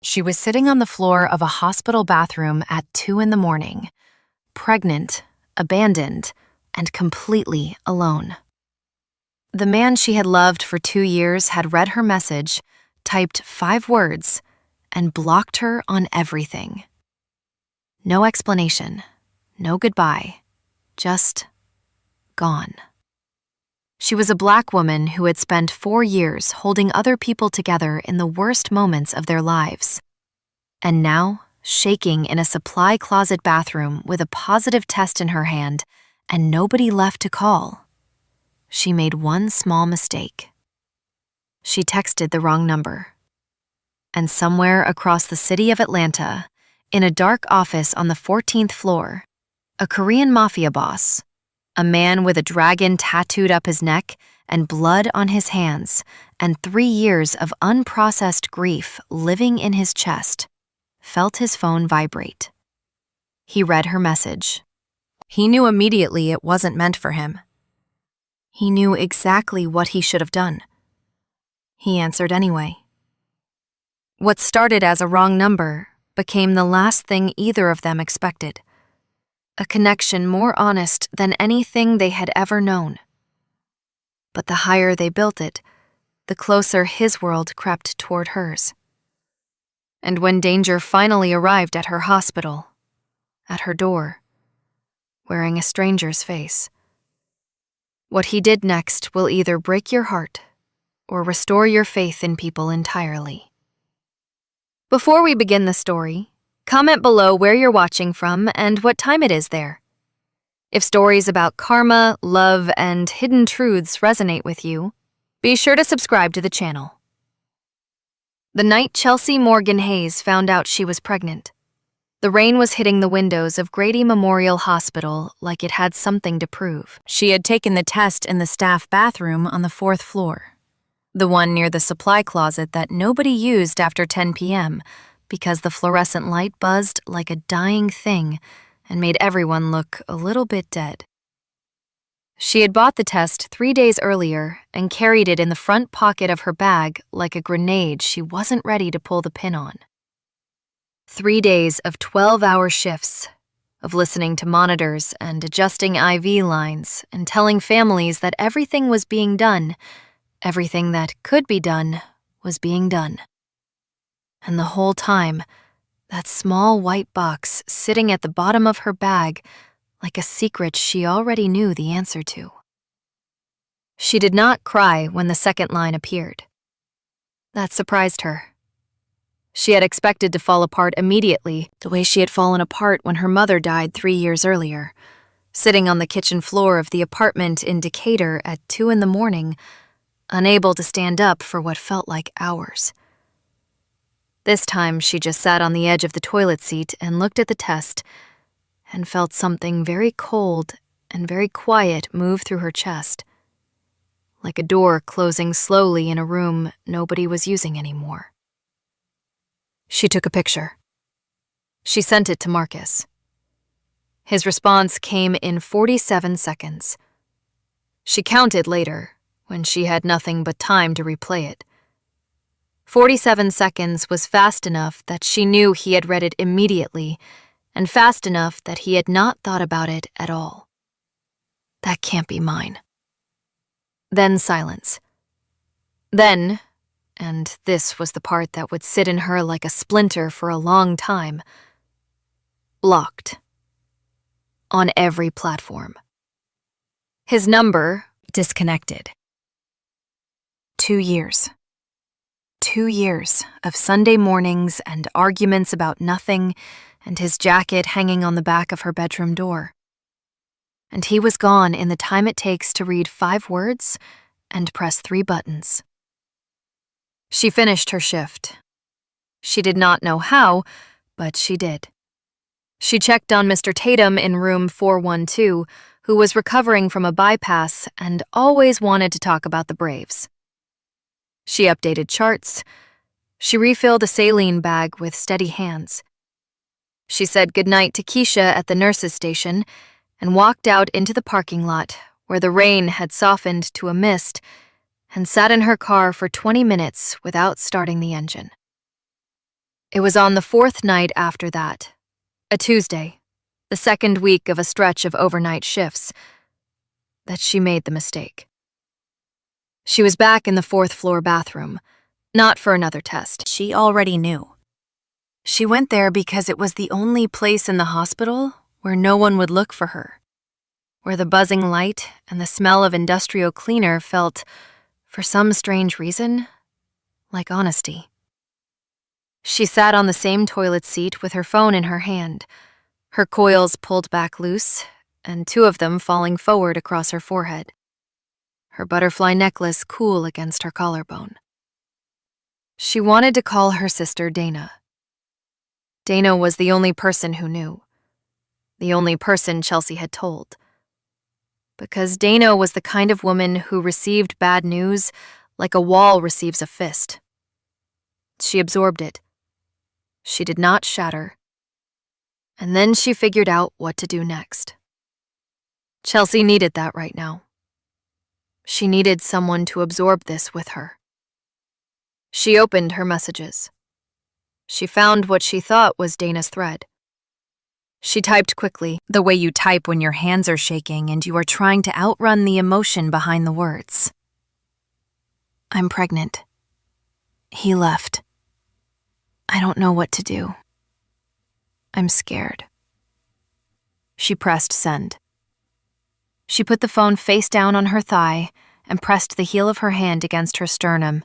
She was sitting on the floor of a hospital bathroom at 2 in the morning, pregnant, abandoned, and completely alone. The man she had loved for 2 years had read her message, typed 5 words, and blocked her on everything. No explanation, no goodbye, just gone. She was a Black woman who had spent 4 years holding other people together in the worst moments of their lives. And now, shaking in a supply closet bathroom with a positive test in her hand and nobody left to call, she made one small mistake. She texted the wrong number. And somewhere across the city of Atlanta, in a dark office on the 14th floor, a Korean Mafia boss, a man with a dragon tattooed up his neck and blood on his hands and 3 years of unprocessed grief living in his chest, felt his phone vibrate. He read her message. He knew immediately it wasn't meant for him. He knew exactly what he should have done. He answered anyway. What started as a wrong number became the last thing either of them expected. A connection more honest than anything they had ever known. But the higher they built it, the closer his world crept toward hers. And when danger finally arrived at her hospital, at her door, wearing a stranger's face, what he did next will either break your heart or restore your faith in people entirely. Before we begin the story, comment below where you're watching from and what time it is there. If stories about karma, love, and hidden truths resonate with you, be sure to subscribe to the channel. The night Chelsea Morgan Hayes found out she was pregnant, the rain was hitting the windows of Grady Memorial Hospital like it had something to prove. She had taken the test in the staff bathroom on the 4th floor, the one near the supply closet that nobody used after 10 p.m. because the fluorescent light buzzed like a dying thing and made everyone look a little bit dead. She had bought the test 3 days earlier and carried it in the front pocket of her bag like a grenade she wasn't ready to pull the pin on. 3 days of 12-hour shifts, of listening to monitors and adjusting IV lines and telling families that everything was being done, everything that could be done was being done. And the whole time, that small white box sitting at the bottom of her bag like a secret she already knew the answer to. She did not cry when the second line appeared. That surprised her. She had expected to fall apart immediately, the way she had fallen apart when her mother died 3 years earlier, sitting on the kitchen floor of the apartment in Decatur at 2 in the morning, unable to stand up for what felt like hours. This time, she just sat on the edge of the toilet seat and looked at the test and felt something very cold and very quiet move through her chest, like a door closing slowly in a room nobody was using anymore. She took a picture. She sent it to Marcus. His response came in 47 seconds. She counted later, when she had nothing but time to replay it. 47 seconds was fast enough that she knew he had read it immediately, and fast enough that he had not thought about it at all. That can't be mine. Then silence. Then, and this was the part that would sit in her like a splinter for a long time, blocked. On every platform. His number disconnected. 2 years. 2 years of Sunday mornings and arguments about nothing, and his jacket hanging on the back of her bedroom door. And he was gone in the time it takes to read 5 words and press 3 buttons. She finished her shift. She did not know how, but she did. She checked on Mr. Tatum in room 412, who was recovering from a bypass and always wanted to talk about the Braves. She updated charts. She refilled a saline bag with steady hands. She said goodnight to Keisha at the nurse's station and walked out into the parking lot where the rain had softened to a mist and sat in her car for 20 minutes without starting the engine. It was on the fourth night after that, a Tuesday, the second week of a stretch of overnight shifts, that she made the mistake. She was back in the fourth-floor bathroom, not for another test. She already knew. She went there because it was the only place in the hospital where no one would look for her, where the buzzing light and the smell of industrial cleaner felt, for some strange reason, like honesty. She sat on the same toilet seat with her phone in her hand, her coils pulled back loose, and two of them falling forward across her forehead, her butterfly necklace cool against her collarbone. She wanted to call her sister Dana. Dana was the only person who knew, the only person Chelsea had told. Because Dana was the kind of woman who received bad news like a wall receives a fist. She absorbed it. She did not shatter. And then she figured out what to do next. Chelsea needed that right now. She needed someone to absorb this with her. She opened her messages. She found what she thought was Dana's thread. She typed quickly, the way you type when your hands are shaking and you are trying to outrun the emotion behind the words. I'm pregnant. He left. I don't know what to do. I'm scared. She pressed send. She put the phone face down on her thigh and pressed the heel of her hand against her sternum,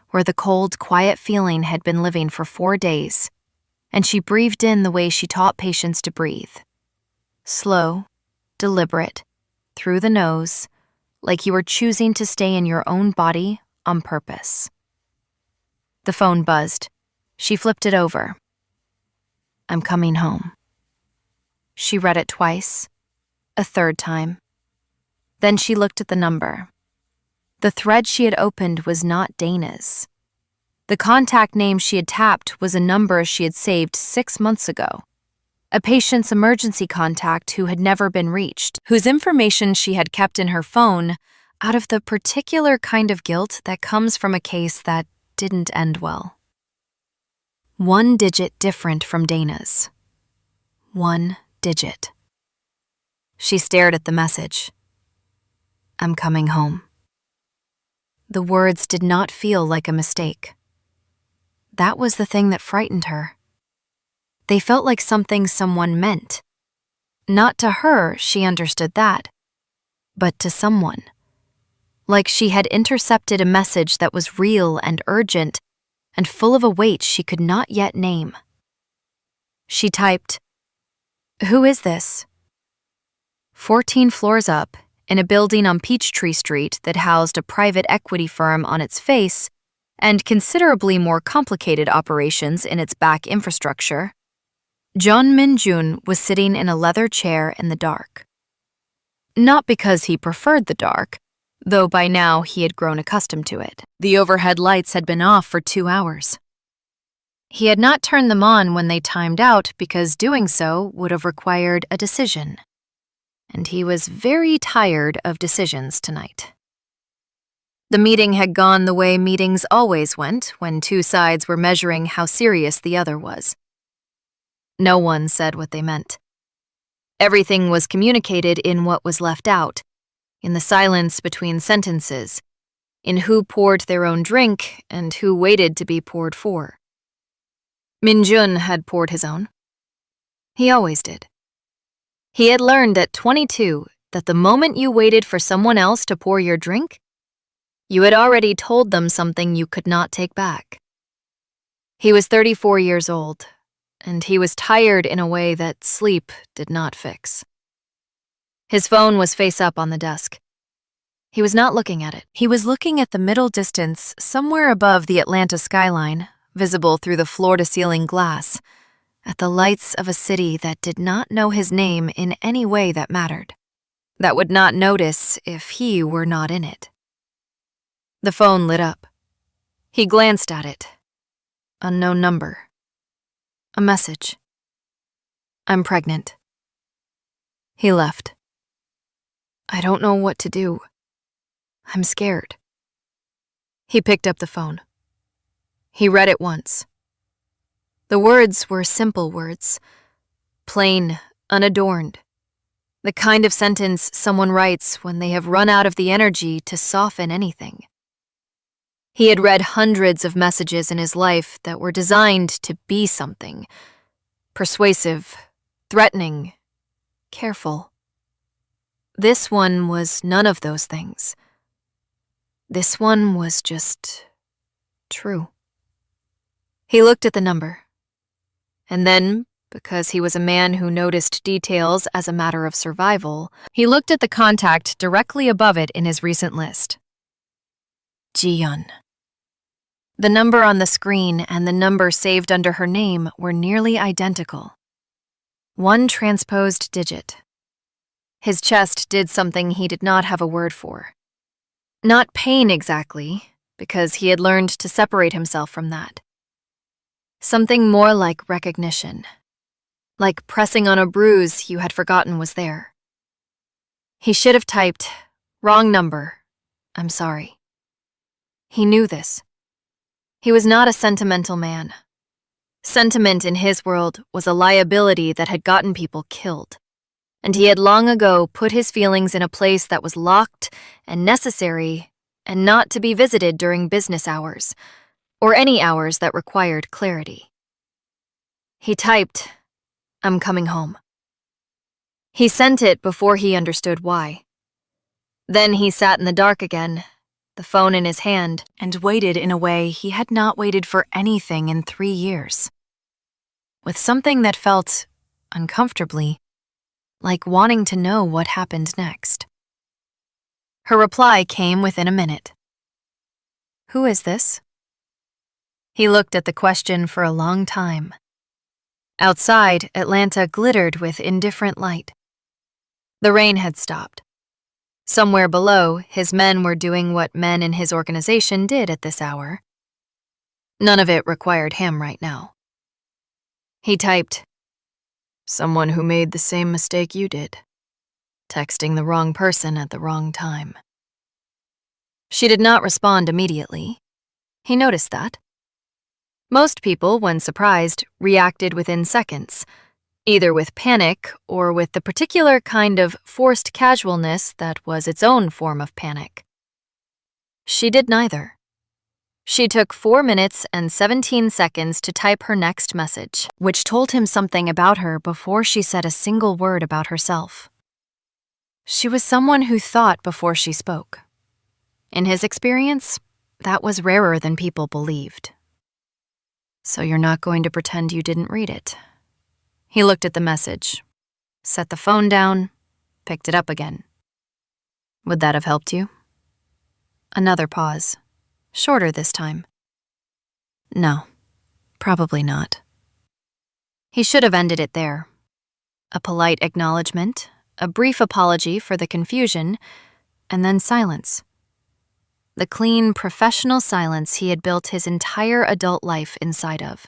where the cold, quiet feeling had been living for 4 days, and she breathed in the way she taught patients to breathe. Slow, deliberate, through the nose, like you were choosing to stay in your own body on purpose. The phone buzzed. She flipped it over. I'm coming home. She read it twice, a third time. Then she looked at the number. The thread she had opened was not Dana's. The contact name she had tapped was a number she had saved 6 months ago. A patient's emergency contact who had never been reached, whose information she had kept in her phone out of the particular kind of guilt that comes from a case that didn't end well. 1 digit different from Dana's. 1 digit. She stared at the message. I'm coming home. The words did not feel like a mistake. That was the thing that frightened her. They felt like something someone meant. Not to her, she understood that, but to someone. Like she had intercepted a message that was real and urgent and full of a weight she could not yet name. She typed, Who is this? 14 floors up, in a building on Peachtree Street that housed a private equity firm on its face and considerably more complicated operations in its back infrastructure, John Min-jun was sitting in a leather chair in the dark. Not because he preferred the dark, though by now he had grown accustomed to it. The overhead lights had been off for 2 hours. He had not turned them on when they timed out because doing so would have required a decision. And he was very tired of decisions tonight. The meeting had gone the way meetings always went when two sides were measuring how serious the other was. No one said what they meant. Everything was communicated in what was left out, in the silence between sentences, in who poured their own drink and who waited to be poured for. Min-jun had poured his own. He always did. He had learned at 22 that the moment you waited for someone else to pour your drink, you had already told them something you could not take back. He was 34 years old, and he was tired in a way that sleep did not fix. His phone was face up on the desk. He was not looking at it. He was looking at the middle distance somewhere above the Atlanta skyline, visible through the floor-to-ceiling glass, at the lights of a city that did not know his name in any way that mattered, that would not notice if he were not in it. The phone lit up. He glanced at it. Unknown number. A message. I'm pregnant. He left. I don't know what to do. I'm scared. He picked up the phone. He read it once. The words were simple words, plain, unadorned. The kind of sentence someone writes when they have run out of the energy to soften anything. He had read hundreds of messages in his life that were designed to be something. Persuasive, threatening, careful. This one was none of those things. This one was just true. He looked at the number. And then, because he was a man who noticed details as a matter of survival, he looked at the contact directly above it in his recent list. Ji-yeon. The number on the screen and the number saved under her name were nearly identical. One transposed digit. His chest did something he did not have a word for. Not pain exactly, because he had learned to separate himself from that. Something more like recognition. Like pressing on a bruise you had forgotten was there. He should have typed, "Wrong number. I'm sorry." He knew this. He was not a sentimental man. Sentiment in his world was a liability that had gotten people killed, and he had long ago put his feelings in a place that was locked and necessary and not to be visited during business hours, or any hours that required clarity. He typed, "I'm coming home." He sent it before he understood why. Then he sat in the dark again, the phone in his hand, and waited in a way he had not waited for anything in 3 years. With something that felt, uncomfortably, like wanting to know what happened next. Her reply came within a minute. "Who is this?" He looked at the question for a long time. Outside, Atlanta glittered with indifferent light. The rain had stopped. Somewhere below, his men were doing what men in his organization did at this hour. None of it required him right now. He typed, "Someone who made the same mistake you did, texting the wrong person at the wrong time." She did not respond immediately. He noticed that. Most people, when surprised, reacted within seconds, either with panic or with the particular kind of forced casualness that was its own form of panic. She did neither. She took 4 minutes and 17 seconds to type her next message, which told him something about her before she said a single word about herself. She was someone who thought before she spoke. In his experience, that was rarer than people believed. "So you're not going to pretend you didn't read it." He looked at the message, set the phone down, picked it up again. "Would that have helped you?" Another pause, shorter this time. "No, probably not." He should have ended it there. A polite acknowledgement, a brief apology for the confusion, and then silence. The clean, professional silence he had built his entire adult life inside of.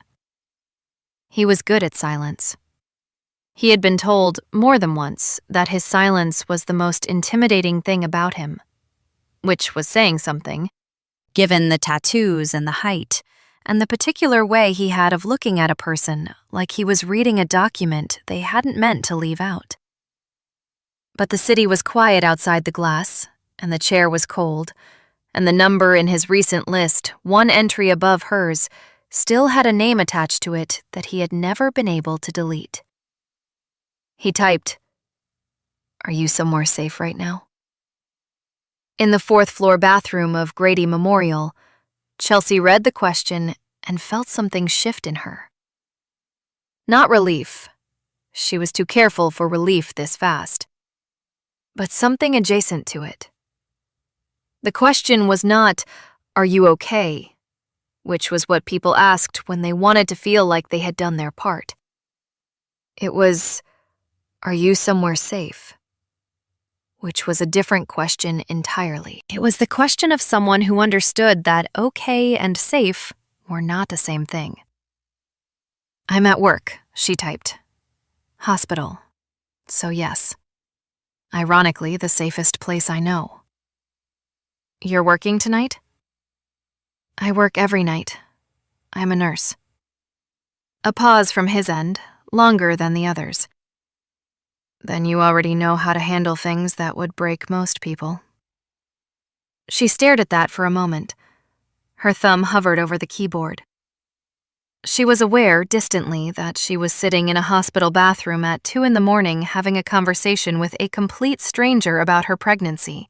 He was good at silence. He had been told, more than once, that his silence was the most intimidating thing about him, which was saying something, given the tattoos and the height, and the particular way he had of looking at a person like he was reading a document they hadn't meant to leave out. But the city was quiet outside the glass, and the chair was cold, and the number in his recent list, one entry above hers, still had a name attached to it that he had never been able to delete. He typed, "Are you somewhere safe right now?" In the 4th-floor bathroom of Grady Memorial, Chelsea read the question and felt something shift in her. Not relief. She was too careful for relief this fast. But something adjacent to it. The question was not, "Are you okay?" which was what people asked when they wanted to feel like they had done their part. It was, "Are you somewhere safe?" which was a different question entirely. It was the question of someone who understood that okay and safe were not the same thing. "I'm at work," she typed. "Hospital. So yes. Ironically, the safest place I know." "You're working tonight?" "I work every night. I'm a nurse." A pause from his end, longer than the others. Then you already know how to handle things that would break most people. She stared at that for a moment. Her thumb hovered over the keyboard. She was aware, distantly, that she was sitting in a hospital bathroom at 2 a.m. having a conversation with a complete stranger about her pregnancy,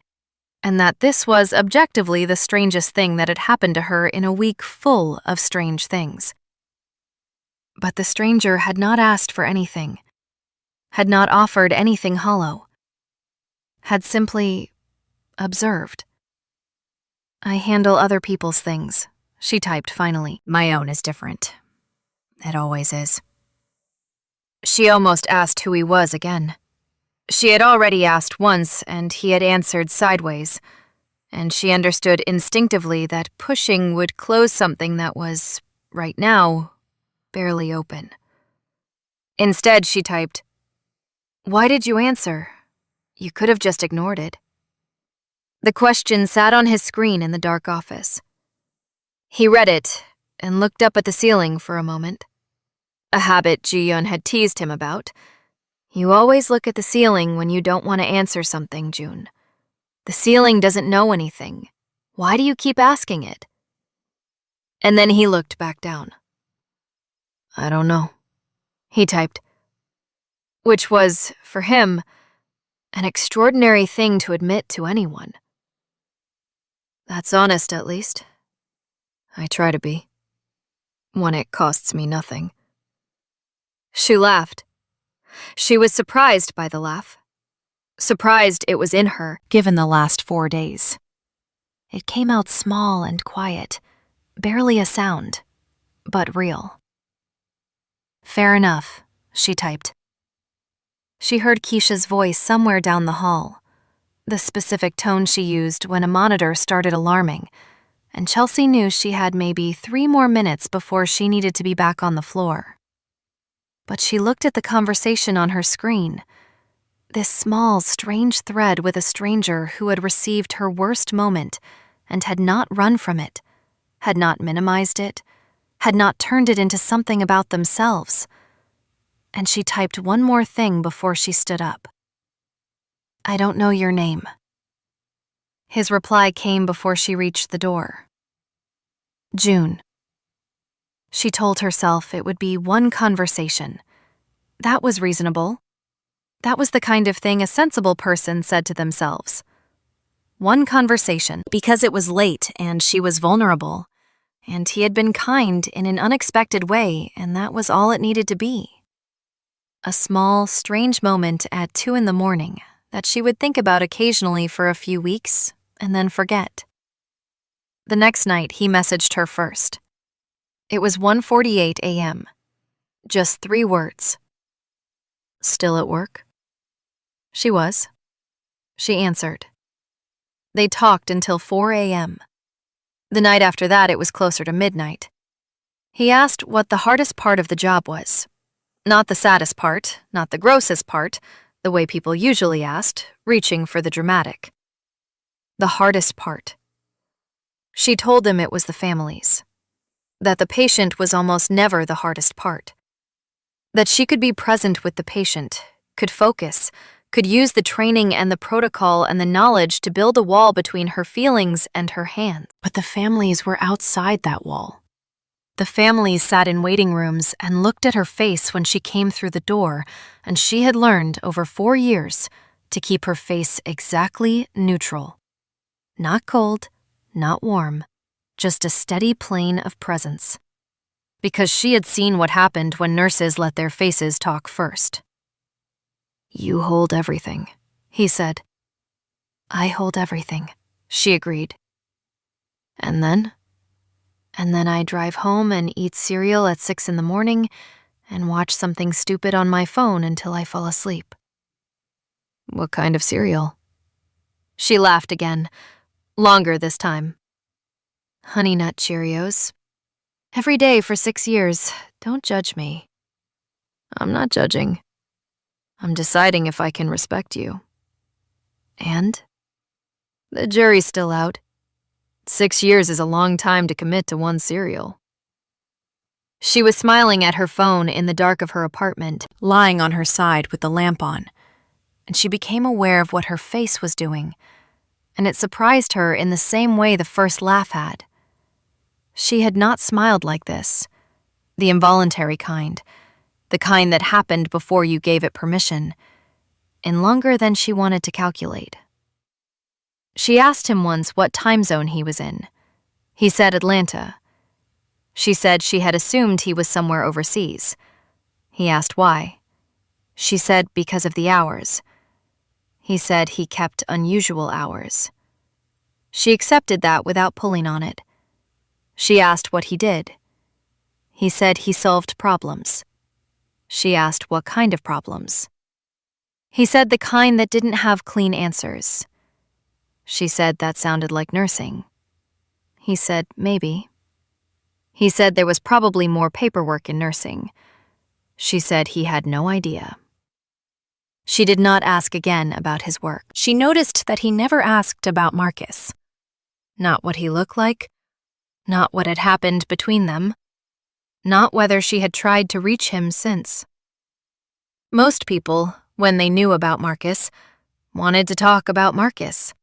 and that this was objectively the strangest thing that had happened to her in a week full of strange things. But the stranger had not asked for anything, had not offered anything hollow, had simply observed. I handle other people's things, she typed finally. My own is different. It always is. She almost asked who he was again. She had already asked once, and he had answered sideways, and she understood instinctively that pushing would close something that was, right now, barely open. Instead, she typed, "Why did you answer? You could have just ignored it." The question sat on his screen in the dark office. He read it and looked up at the ceiling for a moment. A habit Ji-yeon had teased him about. You always look at the ceiling when you don't want to answer something, June. The ceiling doesn't know anything. Why do you keep asking it? And then he looked back down. I don't know, he typed. Which was, for him, an extraordinary thing to admit to anyone. That's honest, at least. I try to be. When it costs me nothing. She laughed. She was surprised by the laugh. Surprised it was in her, given the last 4 days. It came out small and quiet, barely a sound, but real. Fair enough, she typed. She heard Keisha's voice somewhere down the hall, the specific tone she used when a monitor started alarming, and Chelsea knew she had maybe 3 more minutes before she needed to be back on the floor. But she looked at the conversation on her screen, this small, strange thread with a stranger who had received her worst moment and had not run from it, had not minimized it, had not turned it into something about themselves. And she typed one more thing before she stood up. I don't know your name. His reply came before she reached the door. June. She told herself it would be one conversation. That was reasonable. That was the kind of thing a sensible person said to themselves. One conversation, because it was late and she was vulnerable, and he had been kind in an unexpected way, and that was all it needed to be. A small, strange moment at 2 a.m. that she would think about occasionally for a few weeks and then forget. The next night, he messaged her first. It was 1:48 a.m. Just 3 words. Still at work? She was. She answered. They talked until 4 a.m. The night after that, it was closer to midnight. He asked what the hardest part of the job was. Not the saddest part, not the grossest part, the way people usually asked, reaching for the dramatic. The hardest part. She told him it was the families. That the patient was almost never the hardest part. That she could be present with the patient, could focus, could use the training and the protocol and the knowledge to build a wall between her feelings and her hands. But the families were outside that wall. The families sat in waiting rooms and looked at her face when she came through the door, and she had learned over 4 years to keep her face exactly neutral. Not cold, not warm, just a steady plane of presence. Because she had seen what happened when nurses let their faces talk first. You hold everything, he said. I hold everything, she agreed. And then? And then I drive home and eat cereal at 6 a.m. and watch something stupid on my phone until I fall asleep. What kind of cereal? She laughed again, longer this time. Honey Nut Cheerios. Every day for 6 years. Don't judge me. I'm not judging. I'm deciding if I can respect you. And? The jury's still out. 6 years is a long time to commit to one cereal. She was smiling at her phone in the dark of her apartment, lying on her side with the lamp on, and she became aware of what her face was doing, and it surprised her in the same way the first laugh had. She had not smiled like this, the involuntary kind, the kind that happened before you gave it permission, in longer than she wanted to calculate. She asked him once what time zone he was in. He said Atlanta. She said she had assumed he was somewhere overseas. He asked why. She said because of the hours. He said he kept unusual hours. She accepted that without pulling on it. She asked what he did. He said he solved problems. She asked what kind of problems. He said the kind that didn't have clean answers. She said that sounded like nursing. He said maybe. He said there was probably more paperwork in nursing. She said he had no idea. She did not ask again about his work. She noticed that he never asked about Marcus. Not what he looked like, not what had happened between them, not whether she had tried to reach him since. Most people, when they knew about Marcus, wanted to talk about Marcus.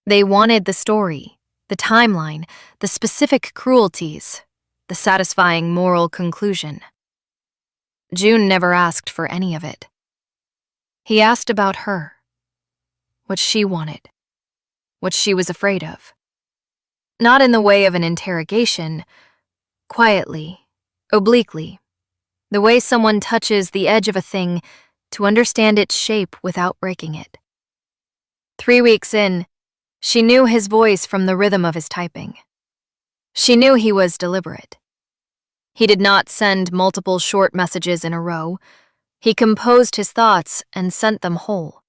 They wanted the story, the timeline, the specific cruelties, the satisfying moral conclusion. June never asked for any of it. He asked about her, what she wanted, what she was afraid of. Not in the way of an interrogation, quietly, obliquely, the way someone touches the edge of a thing to understand its shape without breaking it. 3 weeks in, she knew his voice from the rhythm of his typing. She knew he was deliberate. He did not send multiple short messages in a row. He composed his thoughts and sent them whole.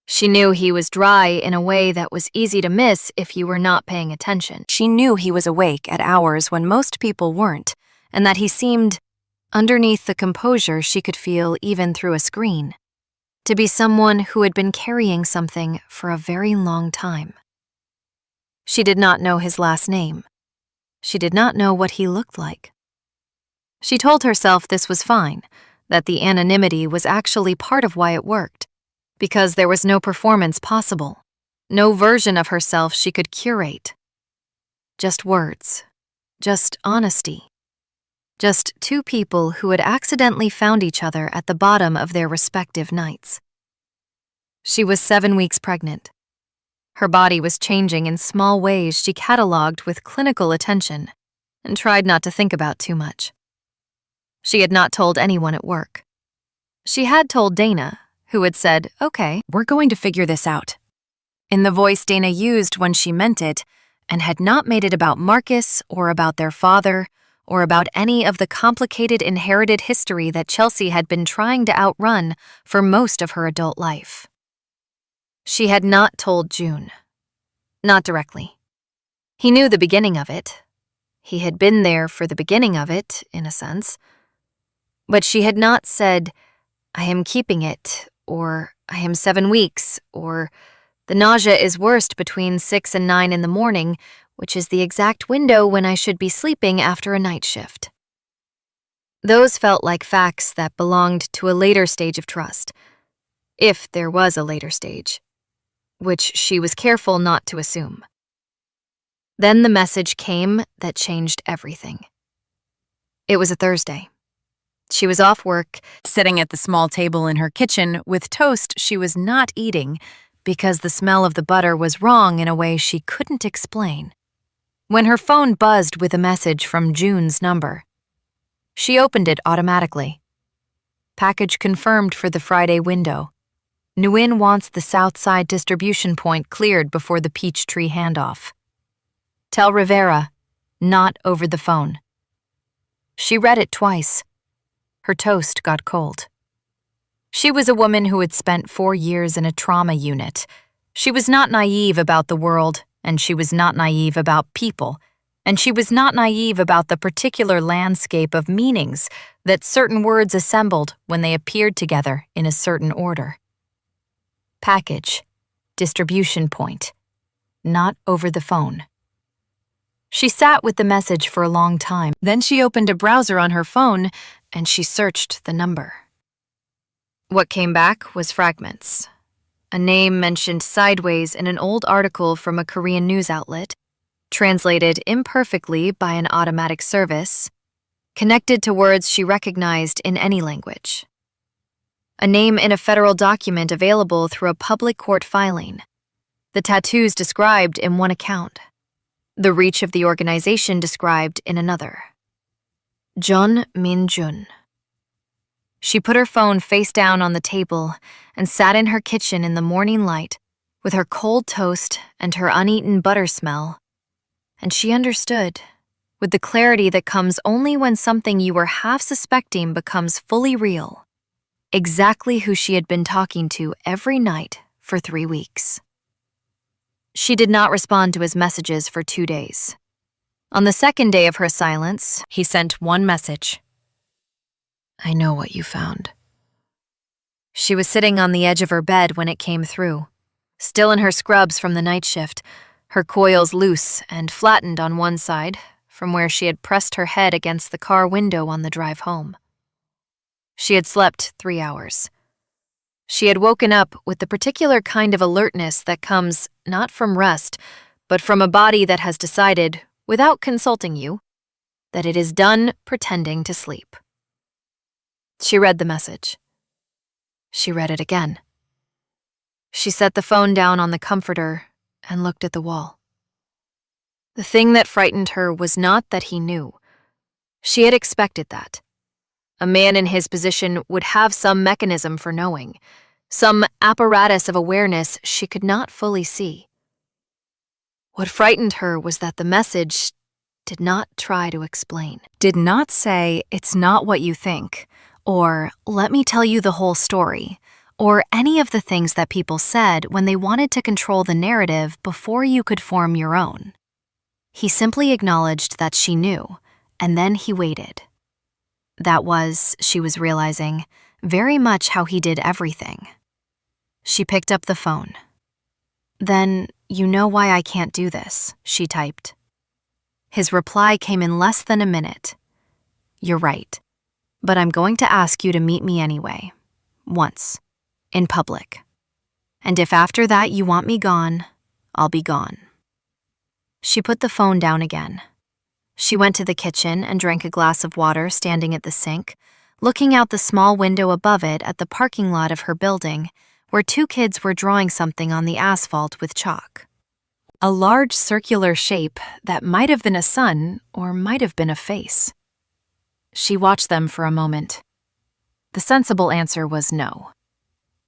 She knew he was dry in a way that was easy to miss if you were not paying attention. She knew he was awake at hours when most people weren't, and that he seemed, underneath the composure she could feel even through a screen, to be someone who had been carrying something for a very long time. She did not know his last name. She did not know what he looked like. She told herself this was fine, that the anonymity was actually part of why it worked, because there was no performance possible, no version of herself she could curate. Just words, just honesty, just two people who had accidentally found each other at the bottom of their respective nights. She was 7 weeks pregnant. Her body was changing in small ways she cataloged with clinical attention and tried not to think about too much. She had not told anyone at work. She had told Dana, who had said, "Okay, we're going to figure this out," in the voice Dana used when she meant it, and had not made it about Marcus or about their father or about any of the complicated inherited history that Chelsea had been trying to outrun for most of her adult life. She had not told June. Not directly. He knew the beginning of it. He had been there for the beginning of it, in a sense. But she had not said, "I am keeping it," or "I am 7 weeks," or "The nausea is worst between 6 and 9 in the morning, which is the exact window when I should be sleeping after a night shift." Those felt like facts that belonged to a later stage of trust, if there was a later stage, which she was careful not to assume. Then the message came that changed everything. It was a Thursday. She was off work, sitting at the small table in her kitchen with toast she was not eating because the smell of the butter was wrong in a way she couldn't explain, when her phone buzzed with a message from June's number. She opened it automatically. Package confirmed for the Friday window. Nguyen wants the South Side distribution point cleared before the Peachtree handoff. Tell Rivera, not over the phone. She read it twice. Her toast got cold. She was a woman who had spent 4 years in a trauma unit. She was not naive about the world, and she was not naive about people, and she was not naive about the particular landscape of meanings that certain words assembled when they appeared together in a certain order. Package, distribution point, not over the phone. She sat with the message for a long time. Then she opened a browser on her phone and she searched the number. What came back was fragments. A name mentioned sideways in an old article from a Korean news outlet, translated imperfectly by an automatic service, connected to words she recognized in any language. A name in a federal document available through a public court filing. The tattoos described in one account. The reach of the organization described in another. Jun Min Jun. She put her phone face down on the table and sat in her kitchen in the morning light with her cold toast and her uneaten butter smell. And she understood, with the clarity that comes only when something you were half suspecting becomes fully real, exactly who she had been talking to every night for 3 weeks. She did not respond to his messages for 2 days. On the second day of her silence, he sent one message. I know what you found. She was sitting on the edge of her bed when it came through, still in her scrubs from the night shift, her coils loose and flattened on one side from where she had pressed her head against the car window on the drive home. She had slept 3 hours. She had woken up with the particular kind of alertness that comes not from rest, but from a body that has decided, without consulting you, that it is done pretending to sleep. She read the message. She read it again. She set the phone down on the comforter and looked at the wall. The thing that frightened her was not that he knew. She had expected that. A man in his position would have some mechanism for knowing, some apparatus of awareness she could not fully see. What frightened her was that the message did not try to explain, did not say, it's not what you think, or let me tell you the whole story, or any of the things that people said when they wanted to control the narrative before you could form your own. He simply acknowledged that she knew, and then he waited. That was, she was realizing, very much how he did everything. She picked up the phone. Then, you know why I can't do this, she typed. His reply came in less than a minute. You're right, but I'm going to ask you to meet me anyway. Once. In public. And if after that you want me gone, I'll be gone. She put the phone down again. She went to the kitchen and drank a glass of water standing at the sink, looking out the small window above it at the parking lot of her building, where 2 kids were drawing something on the asphalt with chalk. A large circular shape that might have been a sun or might have been a face. She watched them for a moment. The sensible answer was no.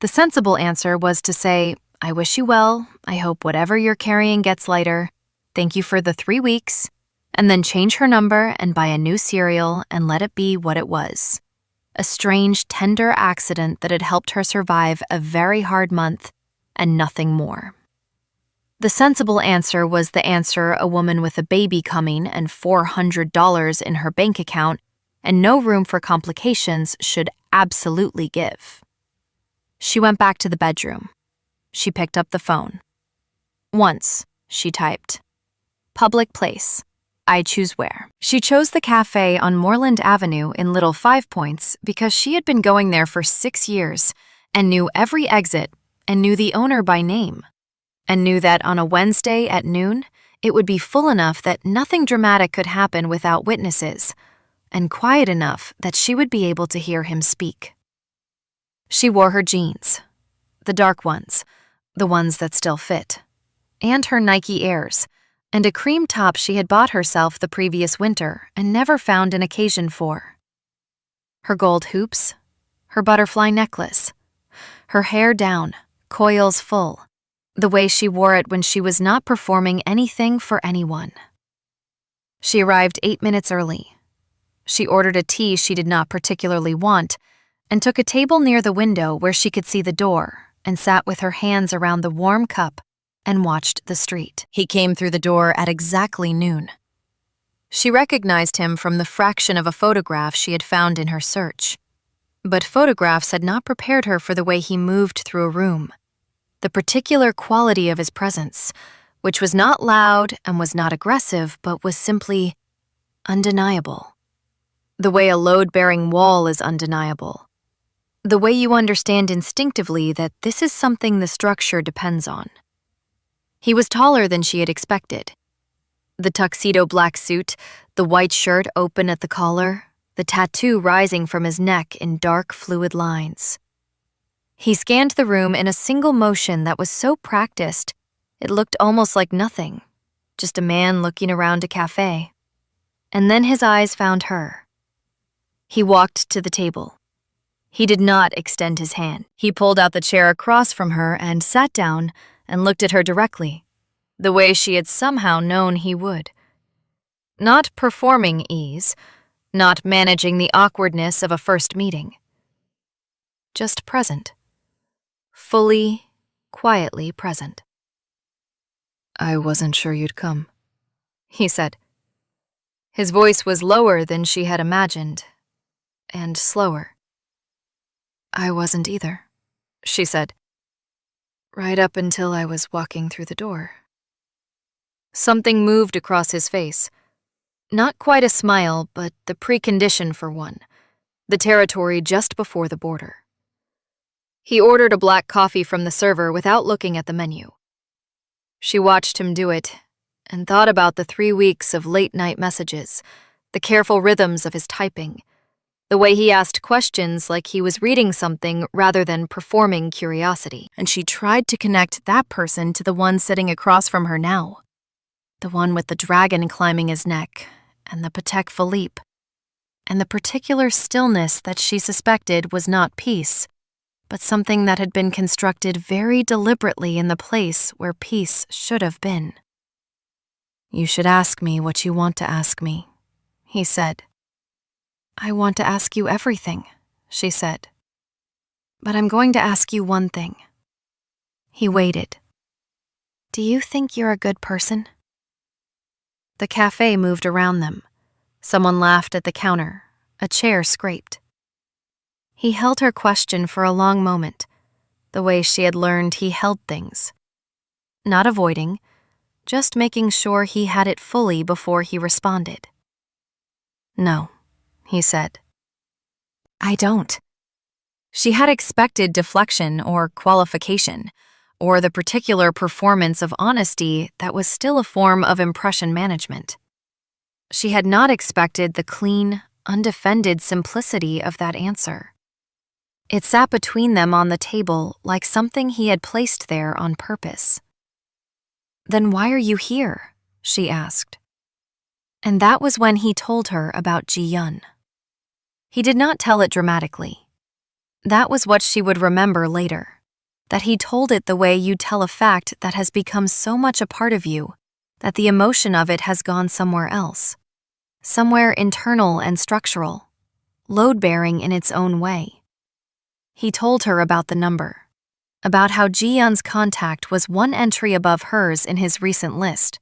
The sensible answer was to say, I wish you well, I hope whatever you're carrying gets lighter, thank you for the 3 weeks, and then change her number and buy a new cereal and let it be what it was. A strange, tender accident that had helped her survive a very hard month and nothing more. The sensible answer was the answer a woman with a baby coming and $400 in her bank account and no room for complications should absolutely give. She went back to the bedroom. She picked up the phone. Once, she typed. Public place. I choose where. She chose the cafe on Moreland Avenue in Little Five Points because she had been going there for 6 years and knew every exit and knew the owner by name and knew that on a Wednesday at noon, it would be full enough that nothing dramatic could happen without witnesses and quiet enough that she would be able to hear him speak. She wore her jeans, the dark ones, the ones that still fit, and her Nike Airs, and a cream top she had bought herself the previous winter and never found an occasion for. Her gold hoops, her butterfly necklace, her hair down, coils full, the way she wore it when she was not performing anything for anyone. She arrived 8 minutes early. She ordered a tea she did not particularly want and took a table near the window where she could see the door and sat with her hands around the warm cup and watched the street. He came through the door at exactly noon. She recognized him from the fraction of a photograph she had found in her search. But photographs had not prepared her for the way he moved through a room. The particular quality of his presence, which was not loud and was not aggressive, but was simply undeniable. The way a load-bearing wall is undeniable. The way you understand instinctively that this is something the structure depends on. He was taller than she had expected. The tuxedo black suit, the white shirt open at the collar, the tattoo rising from his neck in dark, fluid lines. He scanned the room in a single motion that was so practiced, it looked almost like nothing, just a man looking around a cafe. And then his eyes found her. He walked to the table. He did not extend his hand. He pulled out the chair across from her and sat down and looked at her directly, the way she had somehow known he would. Not performing ease, not managing the awkwardness of a first meeting. Just present. Fully, quietly present. "I wasn't sure you'd come," he said. His voice was lower than she had imagined, and slower. "I wasn't either," she said. "Right up until I was walking through the door." Something moved across his face. Not quite a smile, but the precondition for one. The territory just before the border. He ordered a black coffee from the server without looking at the menu. She watched him do it, and thought about the 3 weeks of late-night messages, the careful rhythms of his typing, the way he asked questions like he was reading something rather than performing curiosity. And she tried to connect that person to the one sitting across from her now. The one with the dragon climbing his neck, and the Patek Philippe, and the particular stillness that she suspected was not peace, but something that had been constructed very deliberately in the place where peace should have been. "You should ask me what you want to ask me," he said. "I want to ask you everything," she said. "But I'm going to ask you one thing." He waited. "Do you think you're a good person?" The cafe moved around them. Someone laughed at the counter. A chair scraped. He held her question for a long moment, the way she had learned he held things. Not avoiding, just making sure he had it fully before he responded. "No," he said. "I don't." She had expected deflection or qualification, or the particular performance of honesty that was still a form of impression management. She had not expected the clean, undefended simplicity of that answer. It sat between them on the table like something he had placed there on purpose. "Then why are you here?" she asked. And that was when he told her about Ji-yun. He did not tell it dramatically. That was what she would remember later, that he told it the way you tell a fact that has become so much a part of you that the emotion of it has gone somewhere else, somewhere internal and structural, load-bearing in its own way. He told her about the number, about how Ji-yun's contact was one entry above hers in his recent list,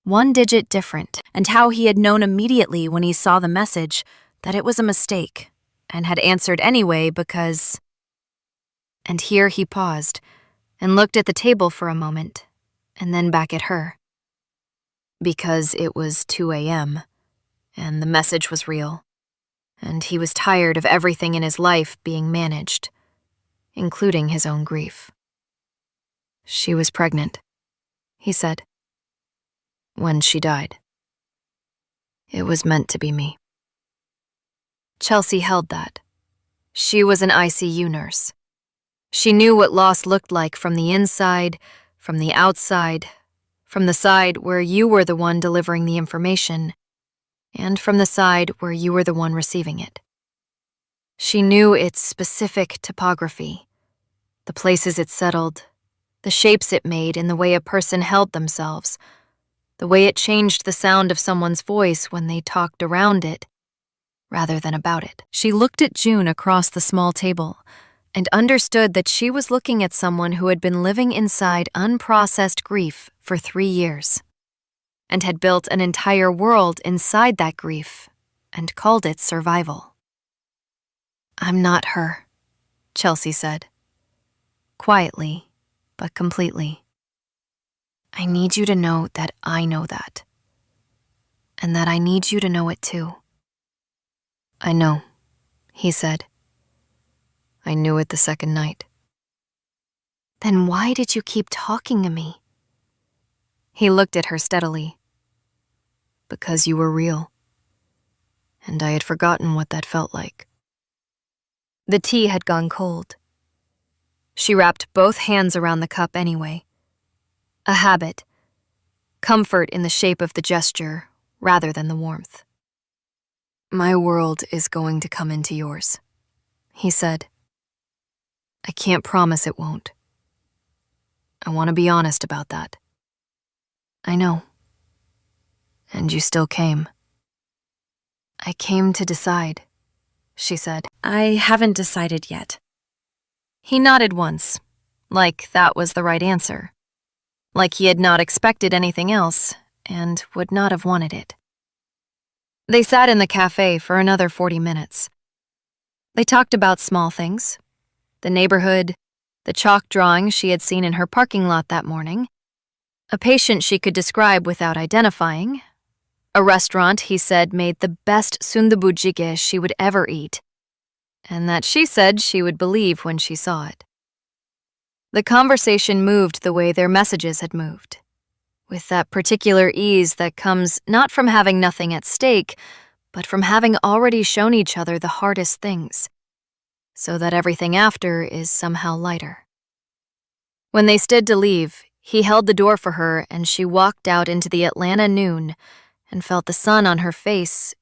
1 digit different, and how he had known immediately when he saw the message that it was a mistake and had answered anyway because... And here he paused and looked at the table for a moment, and then back at her. Because it was 2 a.m., and the message was real, and he was tired of everything in his life being managed, including his own grief. "She was pregnant," he said, "when she died. It was meant to be me." Chelsea held that. She was an ICU nurse. She knew what loss looked like from the inside, from the outside, from the side where you were the one delivering the information, and from the side where you were the one receiving it. She knew its specific topography, the places it settled, the shapes it made in the way a person held themselves, the way it changed the sound of someone's voice when they talked around it, rather than about it. She looked at June across the small table and understood that she was looking at someone who had been living inside unprocessed grief for 3 years, and had built an entire world inside that grief and called it survival. "I'm not her," Chelsea said, quietly but completely. I need you to know that I know that. And that I need you to know it too. I know, he said. I knew it the second night. Then why did you keep talking to me? He looked at her steadily. Because you were real. And I had forgotten what that felt like. The tea had gone cold. She wrapped both hands around the cup anyway. A habit. Comfort in the shape of the gesture, rather than the warmth. My world is going to come into yours, he said. I can't promise it won't. I want to be honest about that. I know. And you still came. I came to decide, she said. I haven't decided yet. He nodded once, like that was the right answer. Like he had not expected anything else, and would not have wanted it. They sat in the cafe for another 40 minutes. They talked about small things. The neighborhood, the chalk drawing she had seen in her parking lot that morning, a patient she could describe without identifying, a restaurant he said made the best sundubu jjigae she would ever eat, and that she said she would believe when she saw it. The conversation moved the way their messages had moved, with that particular ease that comes not from having nothing at stake, but from having already shown each other the hardest things, so that everything after is somehow lighter. When they stood to leave, he held the door for her and she walked out into the Atlanta noon and felt the sun on her face,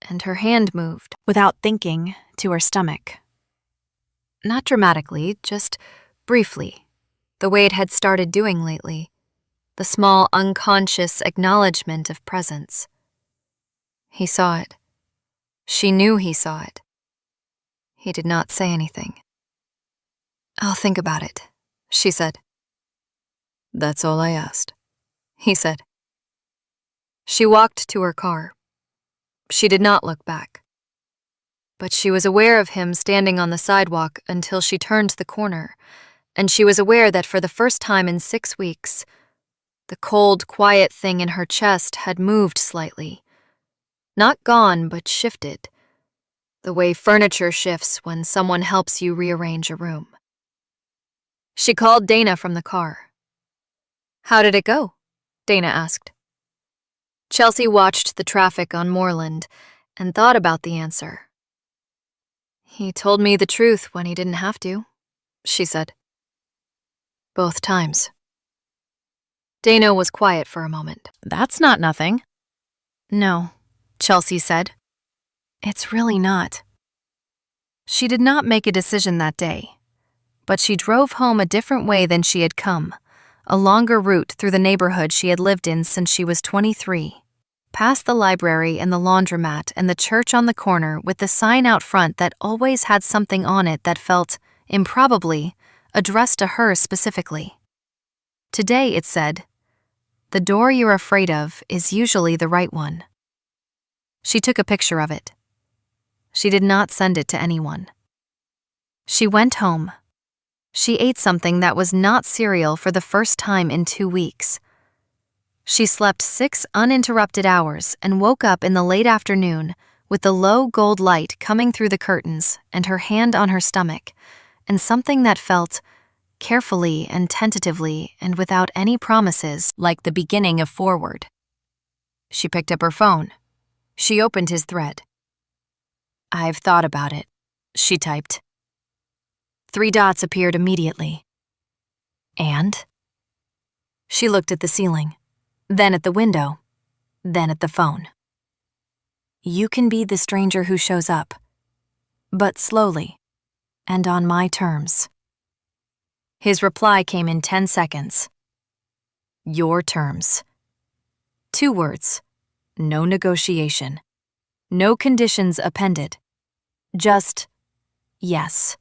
and her hand moved, without thinking, to her stomach. Not dramatically, just briefly, the way it had started doing lately, the small unconscious acknowledgement of presence. He saw it. She knew he saw it. He did not say anything. I'll think about it, she said. That's all I asked, he said. She walked to her car. She did not look back. But she was aware of him standing on the sidewalk until she turned the corner, and she was aware that for the first time in 6 weeks, the cold, quiet thing in her chest had moved slightly. Not gone, but shifted. The way furniture shifts when someone helps you rearrange a room. She called Dana from the car. How did it go? Dana asked. Chelsea watched the traffic on Moreland and thought about the answer. He told me the truth when he didn't have to, she said. Both times. Dana was quiet for a moment. That's not nothing. No, Chelsea said. It's really not. She did not make a decision that day, but she drove home a different way than she had come, a longer route through the neighborhood she had lived in since she was 23, past the library and the laundromat and the church on the corner with the sign out front that always had something on it that felt, improbably, addressed to her specifically. Today it said, "The door you're afraid of is usually the right one." She took a picture of it. She did not send it to anyone. She went home. She ate something that was not cereal for the first time in 2 weeks. She slept 6 uninterrupted hours and woke up in the late afternoon with the low gold light coming through the curtains and her hand on her stomach, and something that felt, carefully and tentatively and without any promises, like the beginning of forward. She picked up her phone. She opened his thread. I've thought about it, she typed. 3 dots appeared immediately. And? She looked at the ceiling, then at the window, then at the phone. You can be the stranger who shows up, but slowly, and on my terms. His reply came in 10 seconds. Your terms. 2 words. No negotiation. No conditions appended. Just yes.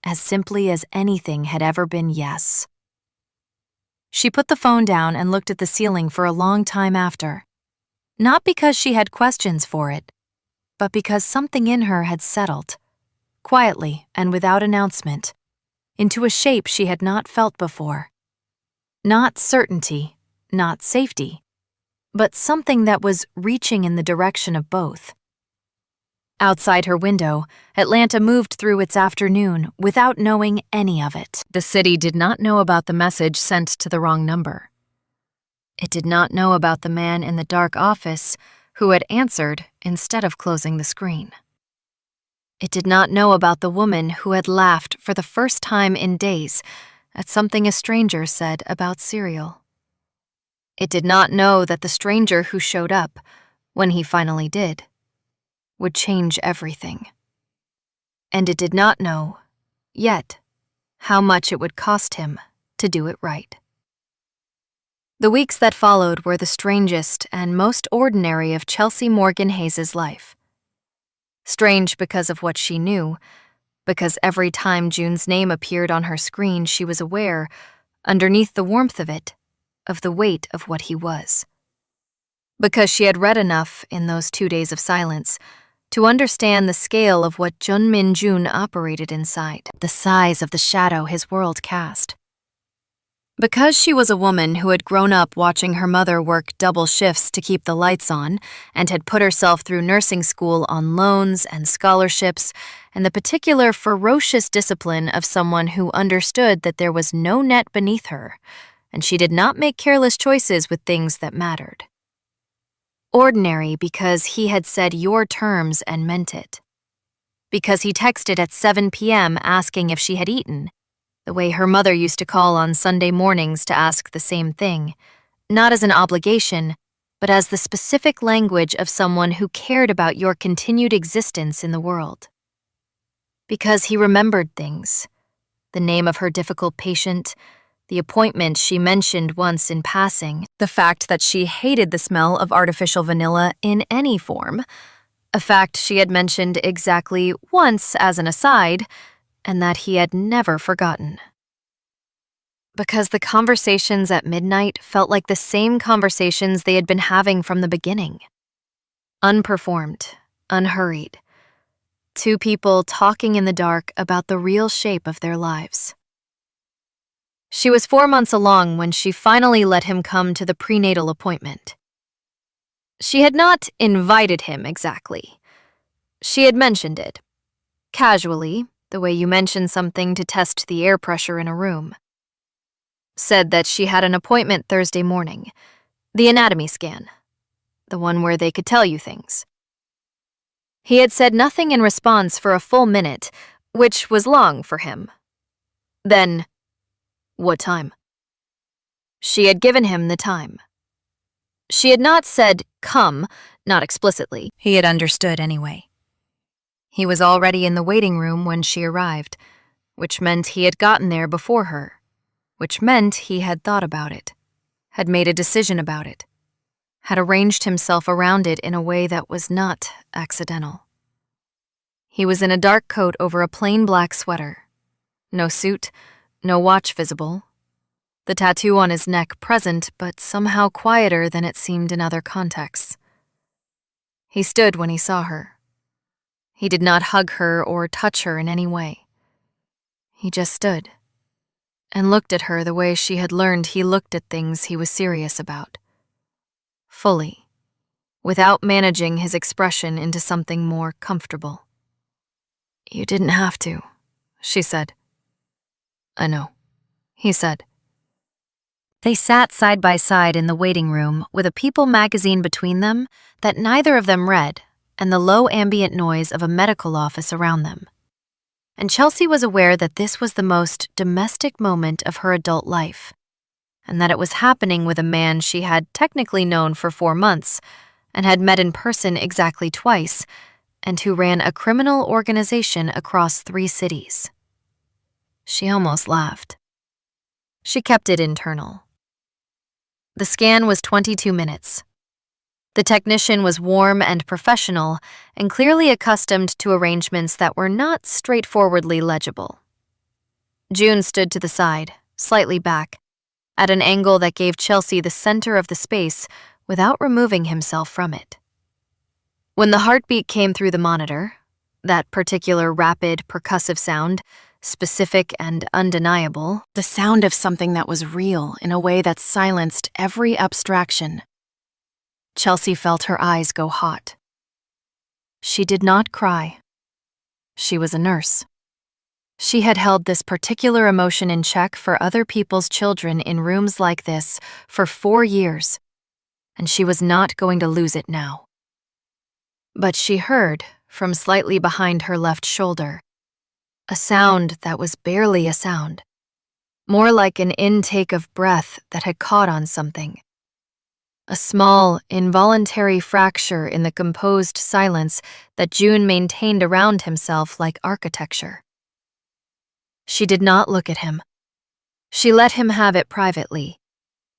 As simply as anything had ever been yes. She put the phone down and looked at the ceiling for a long time after. Not because she had questions for it, but because something in her had settled, quietly and without announcement, into a shape she had not felt before. Not certainty, not safety, but something that was reaching in the direction of both. Outside her window, Atlanta moved through its afternoon without knowing any of it. The city did not know about the message sent to the wrong number. It did not know about the man in the dark office who had answered instead of closing the screen. It did not know about the woman who had laughed for the first time in days at something a stranger said about cereal. It did not know that the stranger who showed up, when he finally did, would change everything. And it did not know, yet, how much it would cost him to do it right. The weeks that followed were the strangest and most ordinary of Chelsea Morgan Hayes' life. Strange because of what she knew, because every time June's name appeared on her screen, she was aware, underneath the warmth of it, of the weight of what he was. Because she had read enough in those 2 days of silence to understand the scale of what Junmin Jun operated inside, the size of the shadow his world cast. Because she was a woman who had grown up watching her mother work double shifts to keep the lights on and had put herself through nursing school on loans and scholarships and the particular ferocious discipline of someone who understood that there was no net beneath her, and she did not make careless choices with things that mattered. Ordinary because he had said your terms and meant it. Because he texted at 7 p.m. asking if she had eaten, the way her mother used to call on Sunday mornings to ask the same thing, not as an obligation, but as the specific language of someone who cared about your continued existence in the world. Because he remembered things, the name of her difficult patient, the appointment she mentioned once in passing, the fact that she hated the smell of artificial vanilla in any form, a fact she had mentioned exactly once as an aside, and that he had never forgotten. Because the conversations at midnight felt like the same conversations they had been having from the beginning. Unperformed, unhurried. Two people talking in the dark about the real shape of their lives. She was 4 months along when she finally let him come to the prenatal appointment. She had not invited him exactly. She had mentioned it, casually, the way you mention something to test the air pressure in a room. Said that she had an appointment Thursday morning, the anatomy scan, the one where they could tell you things. He had said nothing in response for a full minute, which was long for him. Then, what time? She had given him the time. She had not said, come, not explicitly. He had understood anyway. He was already in the waiting room when she arrived, which meant he had gotten there before her, which meant he had thought about it, had made a decision about it, had arranged himself around it in a way that was not accidental. He was in a dark coat over a plain black sweater. No suit, no watch visible. The tattoo on his neck present, but somehow quieter than it seemed in other contexts. He stood when he saw her. He did not hug her or touch her in any way. He just stood and looked at her the way she had learned he looked at things he was serious about. Fully, without managing his expression into something more comfortable. You didn't have to, she said. I know, he said. They sat side by side in the waiting room with a People magazine between them that neither of them read and the low ambient noise of a medical office around them. And Chelsea was aware that this was the most domestic moment of her adult life, and that it was happening with a man she had technically known for 4 months and had met in person exactly twice, and who ran a criminal organization across 3 cities. She almost laughed. She kept it internal. The scan was 22 minutes. The technician was warm and professional and clearly accustomed to arrangements that were not straightforwardly legible. June stood to the side, slightly back, at an angle that gave Chelsea the center of the space without removing himself from it. When the heartbeat came through the monitor, that particular rapid, percussive sound, specific and undeniable, the sound of something that was real in a way that silenced every abstraction. Chelsea felt her eyes go hot. She did not cry. She was a nurse. She had held this particular emotion in check for other people's children in rooms like this for 4 years, and she was not going to lose it now. But she heard, from slightly behind her left shoulder, a sound that was barely a sound, more like an intake of breath that had caught on something. A small, involuntary fracture in the composed silence that June maintained around himself like architecture. She did not look at him. She let him have it privately,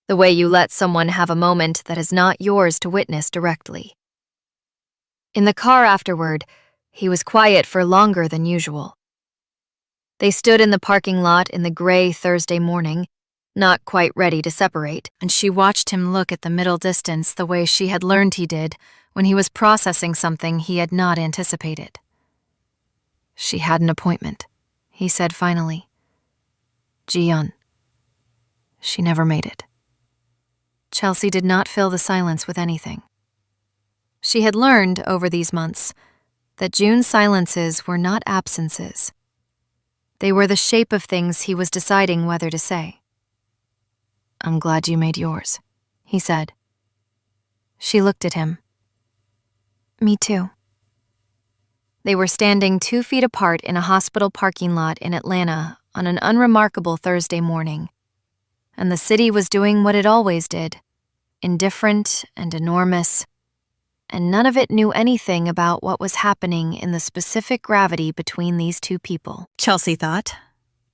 the way you let someone have a moment that is not yours to witness directly. In the car afterward, he was quiet for longer than usual. They stood in the parking lot in the gray Thursday morning, not quite ready to separate, and she watched him look at the middle distance the way she had learned he did when he was processing something he had not anticipated. She had an appointment, he said finally. Ji-yeon. She never made it. Chelsea did not fill the silence with anything. She had learned over these months that June's silences were not absences. They were the shape of things he was deciding whether to say. I'm glad you made yours, he said. She looked at him. Me too. They were standing 2 feet apart in a hospital parking lot in Atlanta on an unremarkable Thursday morning, and the city was doing what it always did, indifferent and enormous, and none of it knew anything about what was happening in the specific gravity between these two people. Chelsea thought,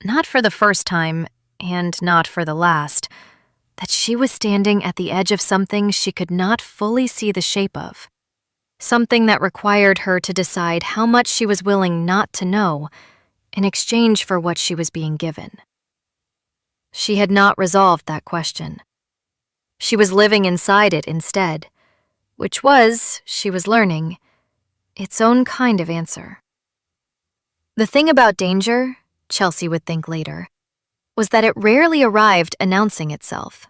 not for the first time, and not for the last, that she was standing at the edge of something she could not fully see the shape of, something that required her to decide how much she was willing not to know in exchange for what she was being given. She had not resolved that question. She was living inside it instead, which was, she was learning, its own kind of answer. The thing about danger, Chelsea would think later, was that it rarely arrived announcing itself.